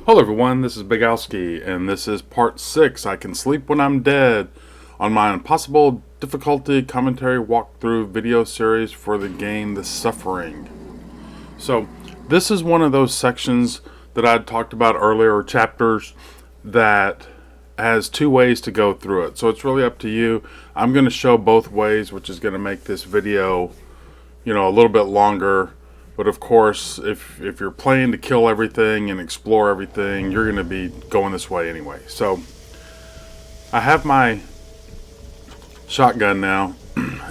Hello everyone, this is xBIGALSKIx, and this is part 6, I Can Sleep When I'm Dead, on my impossible difficulty commentary walkthrough video series for the game The Suffering. So, this is one of those sections that I talked about earlier, or chapters, that has two ways to go through it. So it's really up to you. I'm going to show both ways, which is going to make this video, a little bit longer. But of course, if you're playing to kill everything and explore everything, you're going to be going this way anyway. So, I have my shotgun now,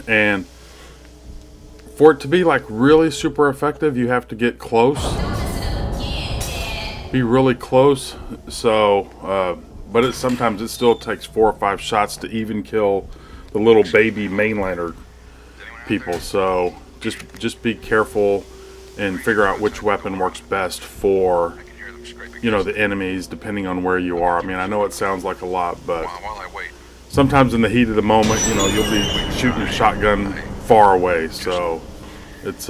and for it to be like really super effective, you have to get close. Be really close. So, but sometimes it still takes 4 or 5 shots to even kill the little baby mainlander people. So, just be careful and figure out which weapon works best for, the enemies, depending on where you are. I mean, I know it sounds like a lot, but sometimes in the heat of the moment, you'll be shooting a shotgun far away. So it's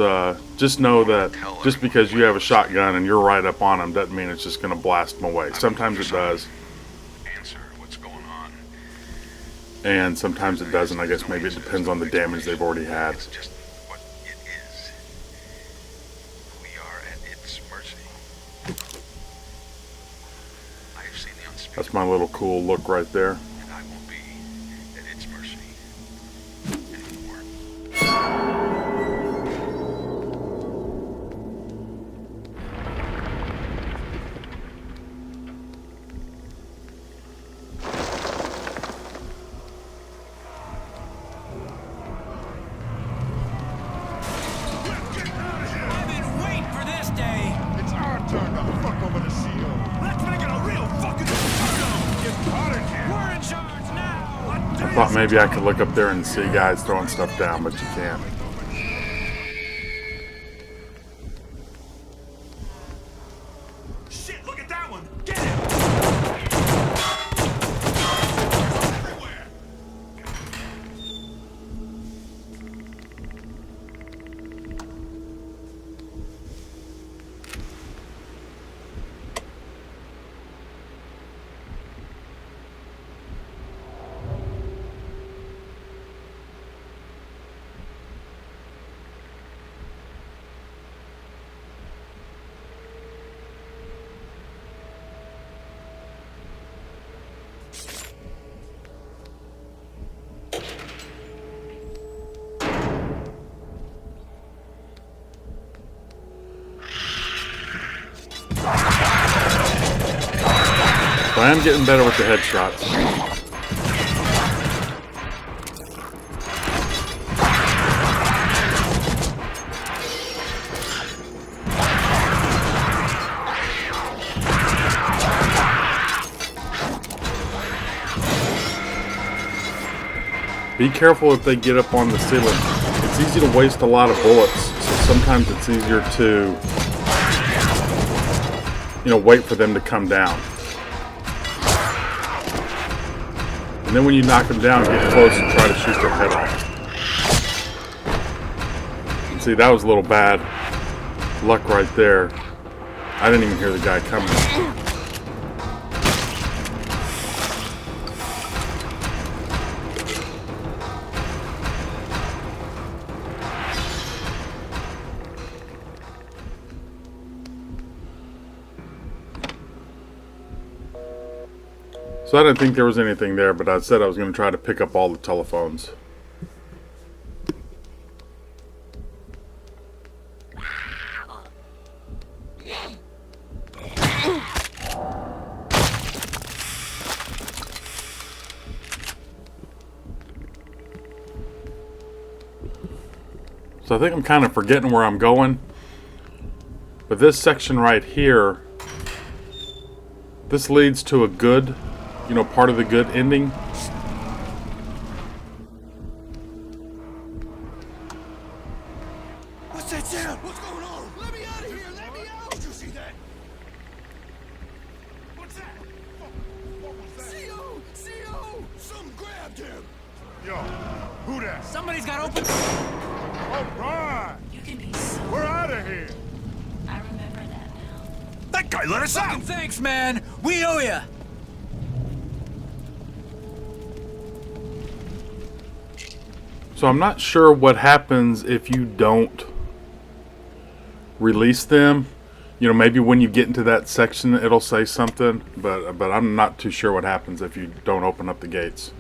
just know that just because you have a shotgun and you're right up on them doesn't mean it's just going to blast them away. Sometimes it does, and sometimes it doesn't. I guess maybe it depends on the damage they've already had. That's my little cool look right there. And I won't be at its mercy anymore. I've been waiting for this day. It's our turn to fuck over the CO. Let's make it a real fucking We're in charge now. I thought maybe I could look up there and see guys throwing stuff down, but you can't. Shit, look at that one. Get him. Everywhere. But I am getting better with the headshots. Be careful if they get up on the ceiling. It's easy to waste a lot of bullets, so sometimes it's easier to, wait for them to come down. And then when you knock them down, get close and try to shoot their head off. And see, that was a little bad luck right there. I didn't even hear the guy coming. So I didn't think there was anything there, but I said I was going to try to pick up all the telephones. So I think I'm kind of forgetting where I'm going. But this section right here, this leads to a good, part of the good ending. What's that sound? What's going on? Let me out of here. Let me out. Did you see that? What's that? What was that? CO! CO! Some grabbed him. Yo, who that? Somebody's got open. All right. You can be so. We're out of here. I remember that now. That guy let us out! Thanks, man. We owe ya. So I'm not sure what happens if you don't release them. You know, maybe when you get into that section it'll say something, but I'm not too sure what happens if you don't open up the gates.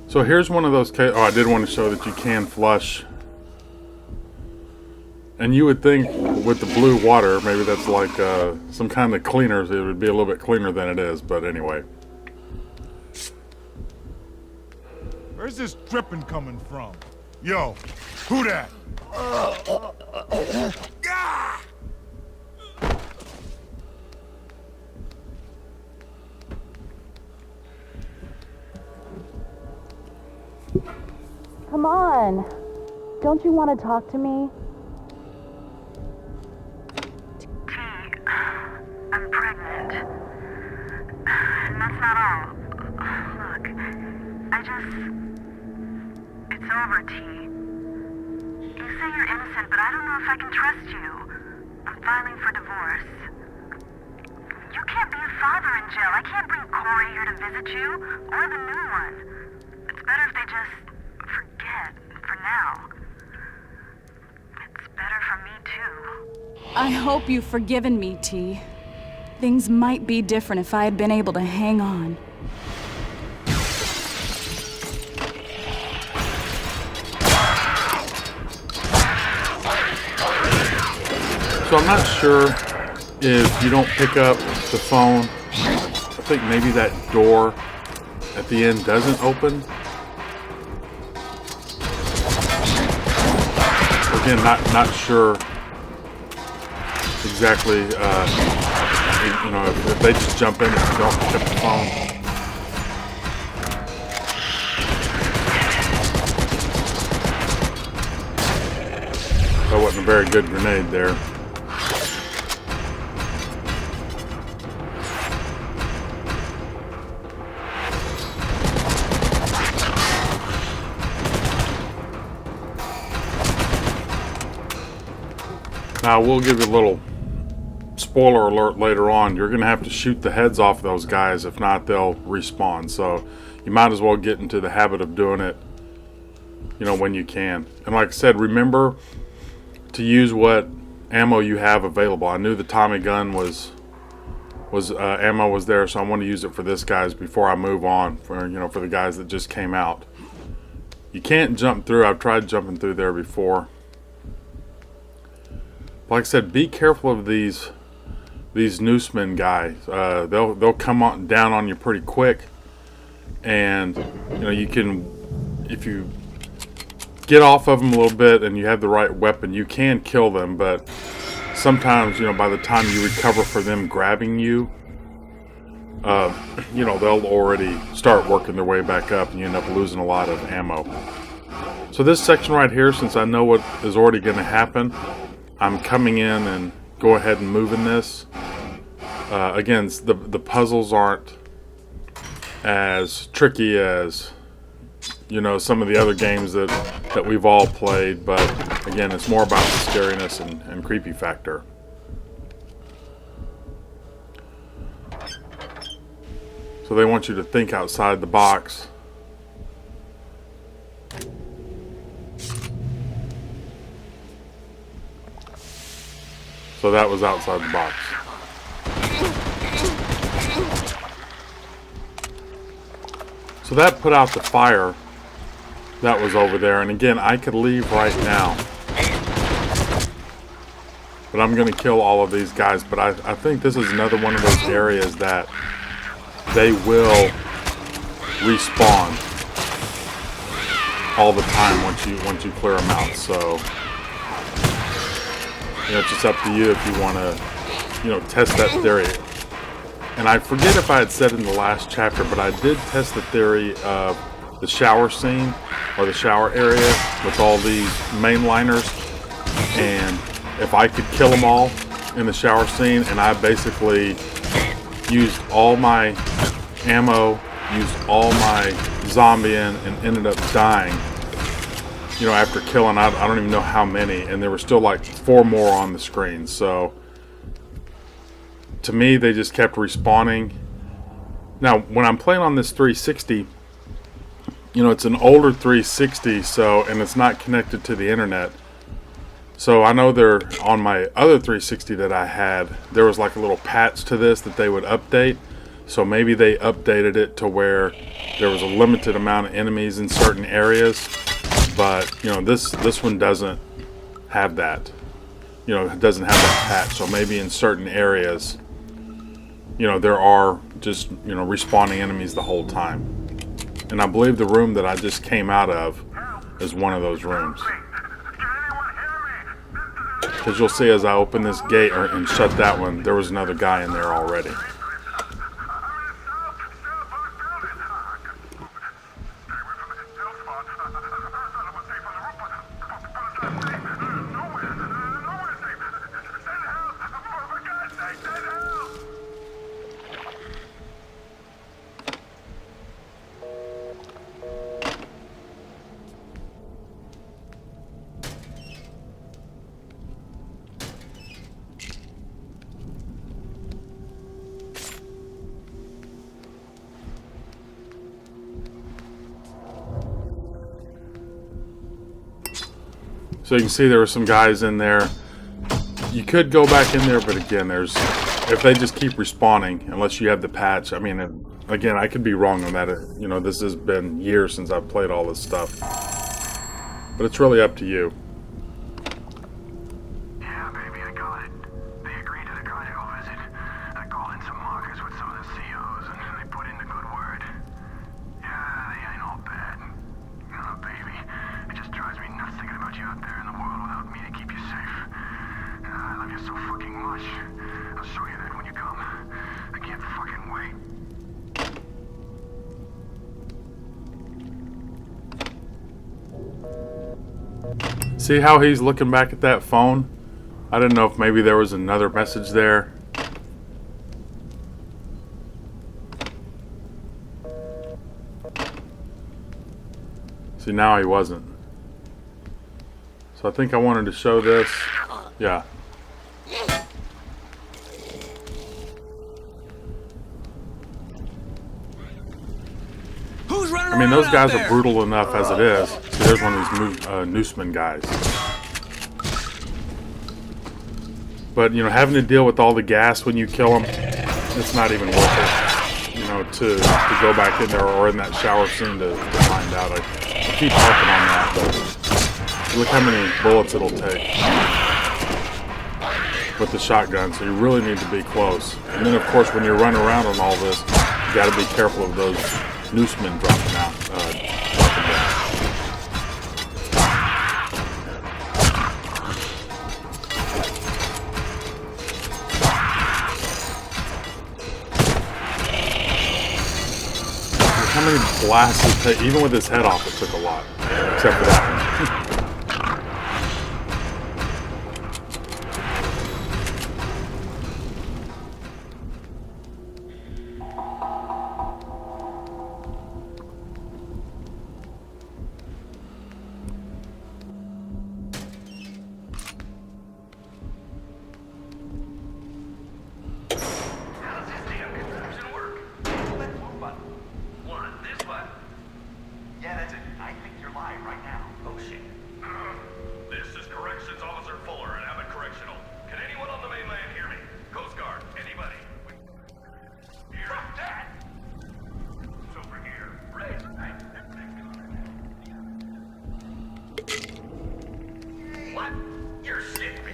So here's one of those cases. Oh, I did want to show that you can flush. And you would think with the blue water, maybe that's like some kind of cleaners, it would be a little bit cleaner than it is, but anyway. Where's this dripping coming from? Yo, who that? Come on. Don't you want to talk to me? I'm pregnant. And that's not all. Look, it's over, T. You say you're innocent, but I don't know if I can trust you. I'm filing for divorce. You can't be a father in jail. I can't bring Corey here to visit you, or the new one. It's better if they just forget, for now. It's better for me, too. I hope you've forgiven me, T. Things might be different if I had been able to hang on. So I'm not sure if you don't pick up the phone. I think maybe that door at the end doesn't open. Again, not sure exactly. You know, if they just jump in and you don't pick up the phone. That wasn't a very good grenade there. Now, we'll give you a little spoiler alert later on. You're going to have to shoot the heads off those guys. If not, they'll respawn. So you might as well get into the habit of doing it, you know, when you can. And like I said, remember to use what ammo you have available. I knew the Tommy gun ammo was there, so I want to use it for this guys before I move on. For the guys that just came out. You can't jump through. I've tried jumping through there before. Like I said, be careful of these noosemen guys. They'll come down on you pretty quick, and you can, if you get off of them a little bit and you have the right weapon, you can kill them. But sometimes, by the time you recover for them grabbing you, they'll already start working their way back up, and you end up losing a lot of ammo. So this section right here, since I know what is already going to happen, I'm coming in and go ahead and moving this. Again, the puzzles aren't as tricky as some of the other games that we've all played, but again, it's more about the scariness and creepy factor. So they want you to think outside the box. So that was outside the box. So that put out the fire that was over there. And again, I could leave right now, but I'm going to kill all of these guys. But I think this is another one of those areas that they will respawn all the time once you clear them out. So it's just up to you if you want to test that theory. And I forget if I had said in the last chapter, but I did test the theory of the shower scene or the shower area with all these mainliners, and if I could kill them all in the shower scene, and I basically used all my ammo, used all my zombieing, and ended up dying, after killing, I don't even know how many, and there were still like 4 more on the screen. So to me, they just kept respawning. Now, when I'm playing on this 360, it's an older 360, and it's not connected to the internet. So I know they're on my other 360 that I had, there was like a little patch to this that they would update. So maybe they updated it to where there was a limited amount of enemies in certain areas. But, this one doesn't have that. It doesn't have that patch. So maybe in certain areas, there are just, respawning enemies the whole time. And I believe the room that I just came out of is one of those rooms. Because you'll see as I open this gate and shut that one, there was another guy in there already. So you can see there were some guys in there. You could go back in there, but again, if they just keep respawning, unless you have the patch. I mean, again, I could be wrong on that. This has been years since I've played all this stuff. But it's really up to you. Yeah, baby, I got it. They agreed to the cargo visit. I called in some markers with some of the COs, and they put in the good word. Yeah, they ain't all bad. Oh, baby, it just drives me nuts thinking about you out there in the world without me to keep you safe. I love you so fucking much. I'll show you that when you come. I can't fucking wait. See how he's looking back at that phone? I didn't know if maybe there was another message there. See, now he wasn't. So I think I wanted to show this. Yeah. Who's running I mean, around those guys out are there? brutal enough as it is. See, there's one of these Nooseman guys. But, having to deal with all the gas when you kill them, it's not even worth it, to go back in there or in that shower scene to find out. I keep harping on that, but look how many bullets it'll take with the shotgun, so you really need to be close. And then, of course, when you're running around on all this, you got to be careful of those Noosemen dropping out. How many blasts it take? Even with his head off, it took a lot. Except for that one.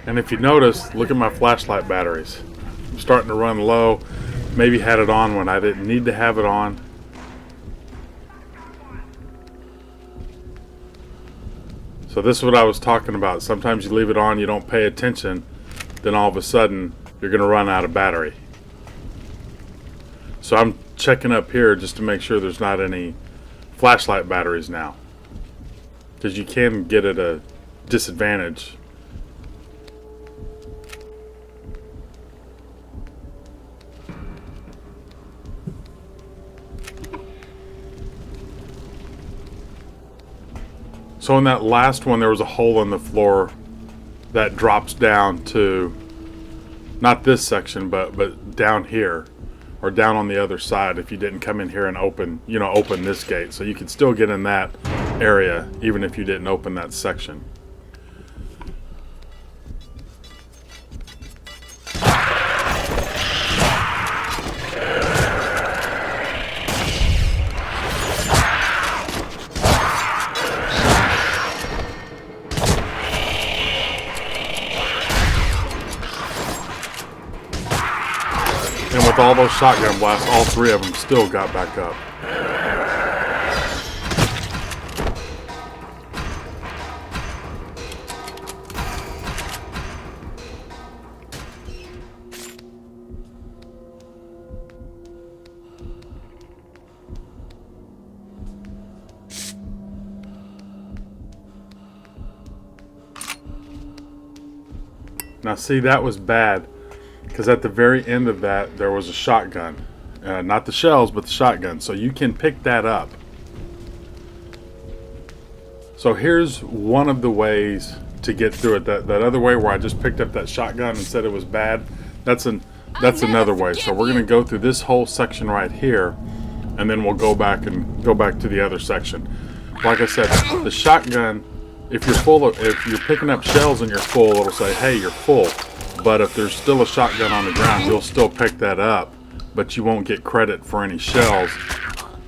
And if you notice, look at my flashlight batteries. I'm starting to run low. Maybe had it on when I didn't need to have it on. So this is what I was talking about. Sometimes you leave it on, you don't pay attention, then all of a sudden you're going to run out of battery. So I'm checking up here just to make sure there's not any flashlight batteries now, because you can get at a disadvantage. So in that last one, there was a hole in the floor that drops down to, not this section, but down here, or down on the other side if you didn't come in here and open this gate. So you can still get in that area even if you didn't open that section. And with all those shotgun blasts, all three of them still got back up. Now see, that was bad, because at the very end of that there was a shotgun, not the shells but the shotgun, so you can pick that up. So here's one of the ways to get through it. That other way where I just picked up that shotgun and said it was bad, that's another way. So we're going to go through this whole section right here, and then we'll go back to the other section. Like I said, the shotgun, if you're picking up shells and you're full, it'll say, hey, you're full. But if there's still a shotgun on the ground, you'll still pick that up, but you won't get credit for any shells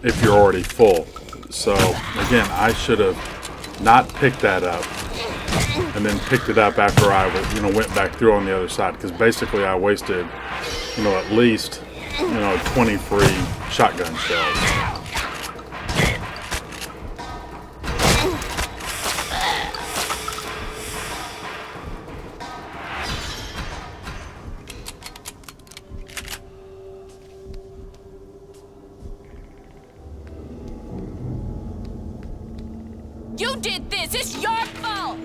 if you're already full. So again, I should have not picked that up and then picked it up after I went back through on the other side, because basically I wasted at least 20 free shotgun shells. You did this! It's your fault!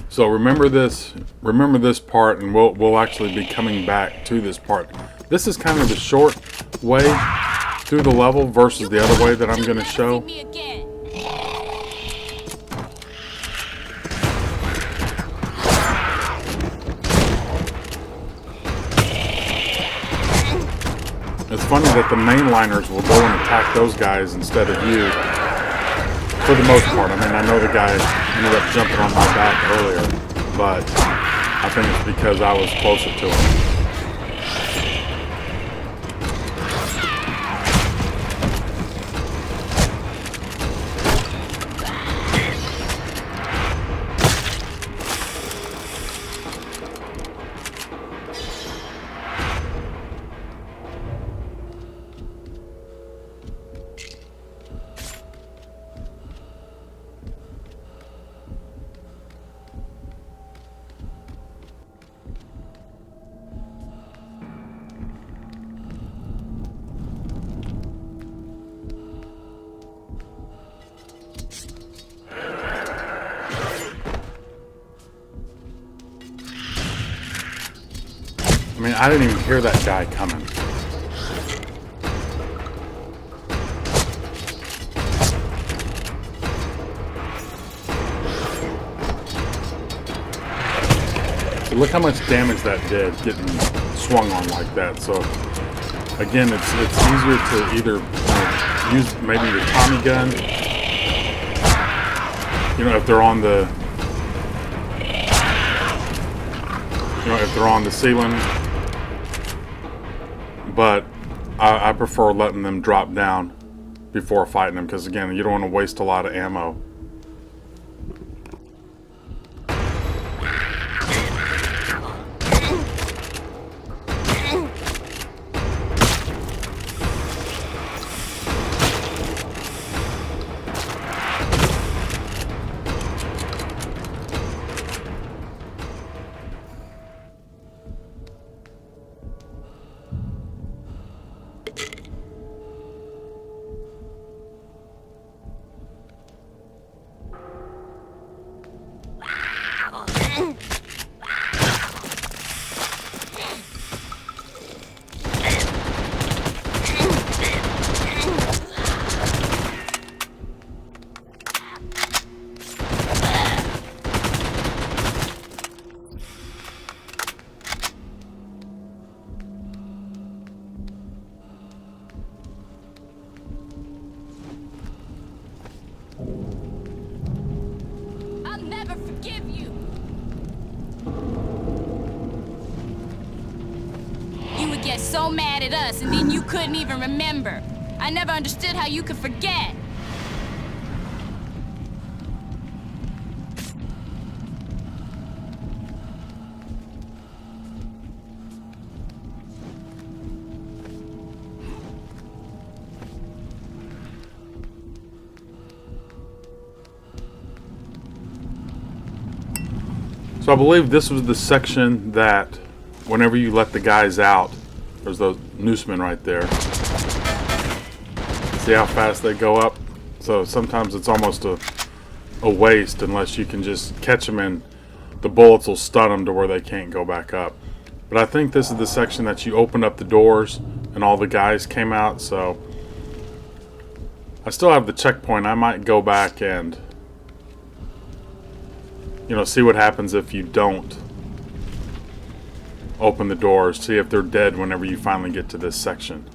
So remember this part, and we'll actually be coming back to this part. This is kind of the short way through the level versus the other way that I'm going to show. It's funny that the mainliners will go and attack those guys instead of you, for the most part. I mean, I know the guy ended up jumping on my back earlier, but I think it's because I was closer to him. I mean, I didn't even hear that guy coming. So look how much damage that did getting swung on like that. So again, it's easier to either use maybe your Tommy gun, if they're on the if they're on the ceiling. But I prefer letting them drop down before fighting them, because again, you don't want to waste a lot of ammo. get so mad at us and then you couldn't even remember. I never understood how you could forget. So I believe this was the section that whenever you let the guys out, there's those noosemen right there. See how fast they go up? So sometimes it's almost a waste unless you can just catch them and the bullets will stun them to where they can't go back up. But I think this is the section that you opened up the doors and all the guys came out. So I still have the checkpoint. I might go back and, you know, see what happens if you don't open the doors. See if they're dead whenever you finally get to this section.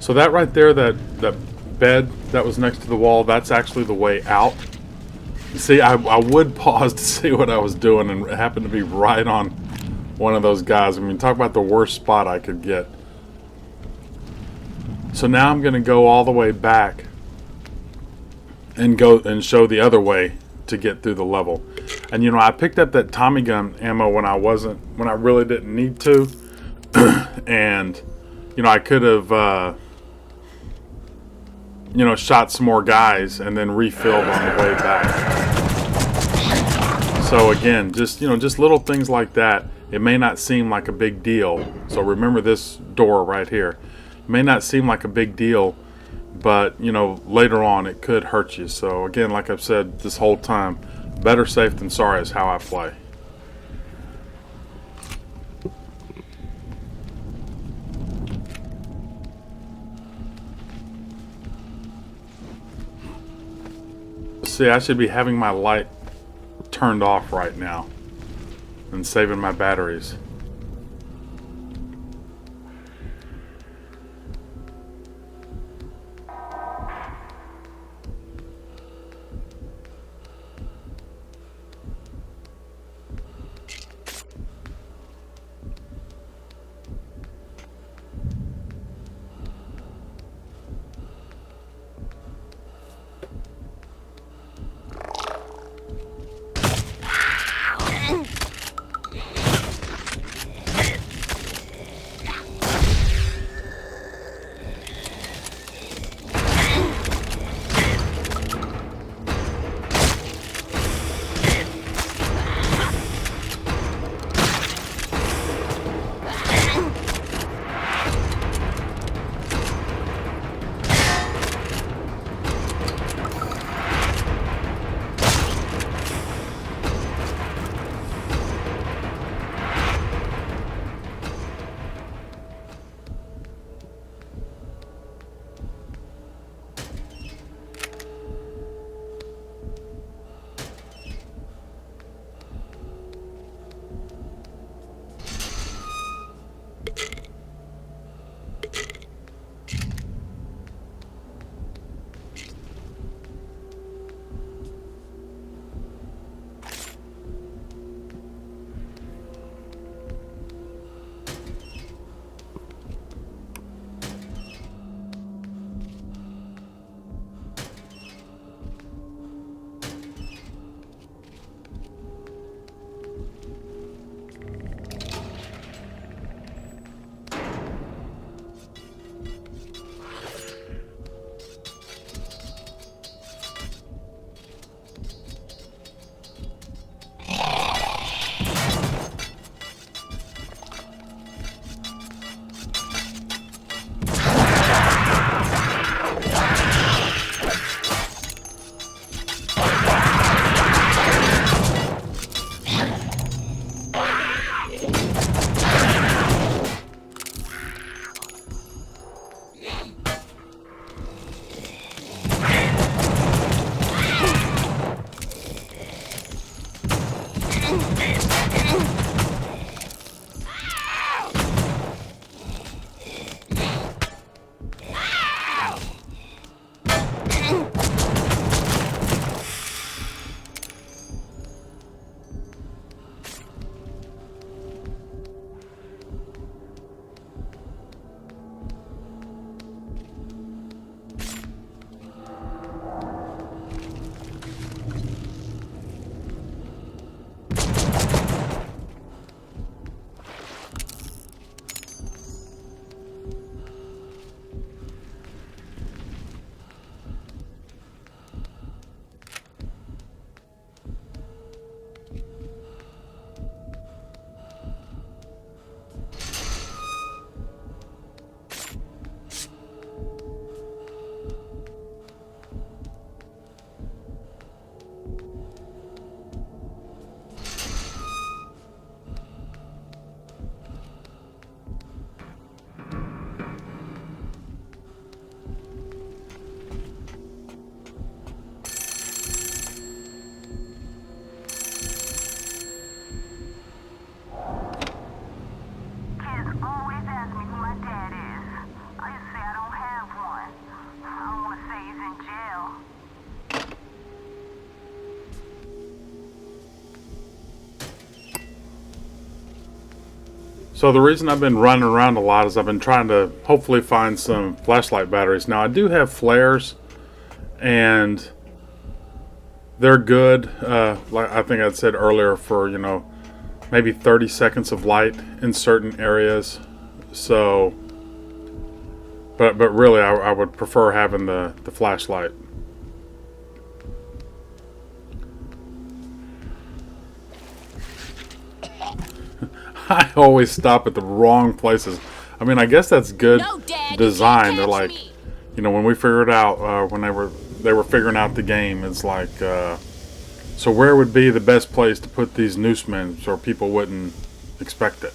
So that right there, that bed that was next to the wall, that's actually the way out. See, I would pause to see what I was doing, and it happened to be right on one of those guys. I mean, talk about the worst spot I could get. So now I'm going to go all the way back and go and show the other way to get through the level. And you know, I picked up that Tommy gun ammo when I really didn't need to. And you know, I could have you know, shot some more guys and then refilled on the way back. So again, just, you know, just little things like that. It may not seem like a big deal. So remember this door right here. It may not seem like a big deal, but you know, later on it could hurt you. So again, like I've said this whole time, better safe than sorry is how I play. See, I should be having my light turned off right now and saving my batteries. So the reason I've been running around a lot is I've been trying to hopefully find some flashlight batteries. Now I do have flares, and they're good. Like I think I said earlier, for maybe 30 seconds of light in certain areas. So, but really, I would prefer having the flashlight. I always stop at the wrong places. I mean, I guess that's good No, Dad, you design. can't They're catch like, me. when we figured out when they were figuring out the game, it's like, so where would be the best place to put these newsmen so people wouldn't expect it?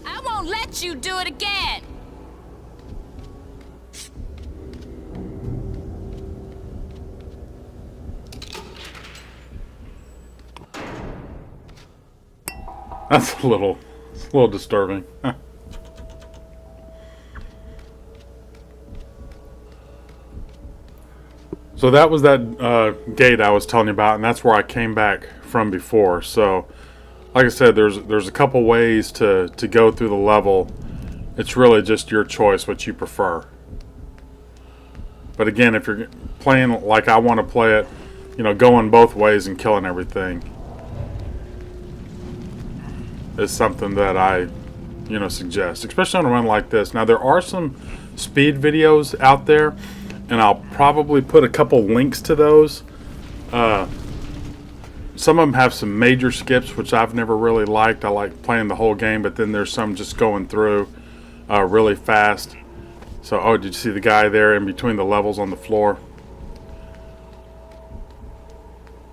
I won't let you do it again. That's a little disturbing. So that was that gate I was telling you about, and that's where I came back from before. So, like I said, there's a couple ways to go through the level. It's really just your choice, what you prefer. But again, if you're playing like I want to play it, going both ways and killing everything is something that I, suggest, especially on a run like this. Now, there are some speed videos out there, and I'll probably put a couple links to those. Some of them have some major skips, which I've never really liked. I like playing the whole game, but then there's some just going through really fast. So, oh, did you see the guy there in between the levels on the floor?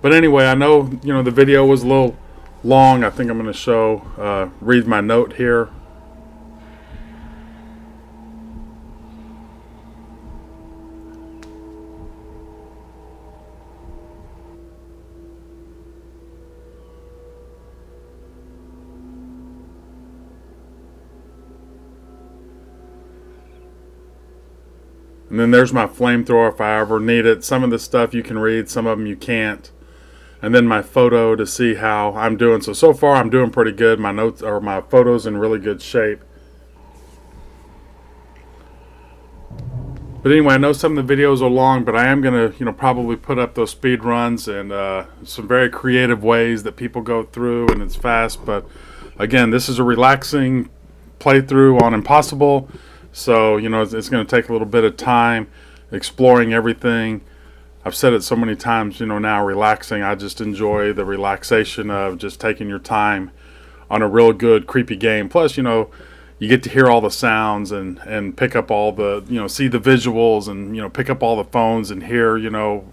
But anyway, I know, the video was a little long. I think I'm going to read my note here. And then there's my flamethrower if I ever need it. Some of the stuff you can read, some of them you can't. And then my photo to see how I'm doing. So far I'm doing pretty good. My notes or my photos in really good shape. But anyway, I know some of the videos are long, but I am going to, probably put up those speed runs and some very creative ways that people go through, and it's fast. But again, this is a relaxing playthrough on Impossible. So, it's going to take a little bit of time exploring everything. I've said it so many times, now relaxing. I just enjoy the relaxation of just taking your time on a real good, creepy game. Plus, you get to hear all the sounds and pick up all the, see the visuals and, pick up all the phones and hear,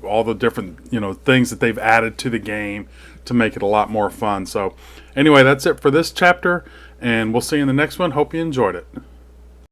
all the different, things that they've added to the game to make it a lot more fun. So, anyway, that's it for this chapter, and we'll see you in the next one. Hope you enjoyed it.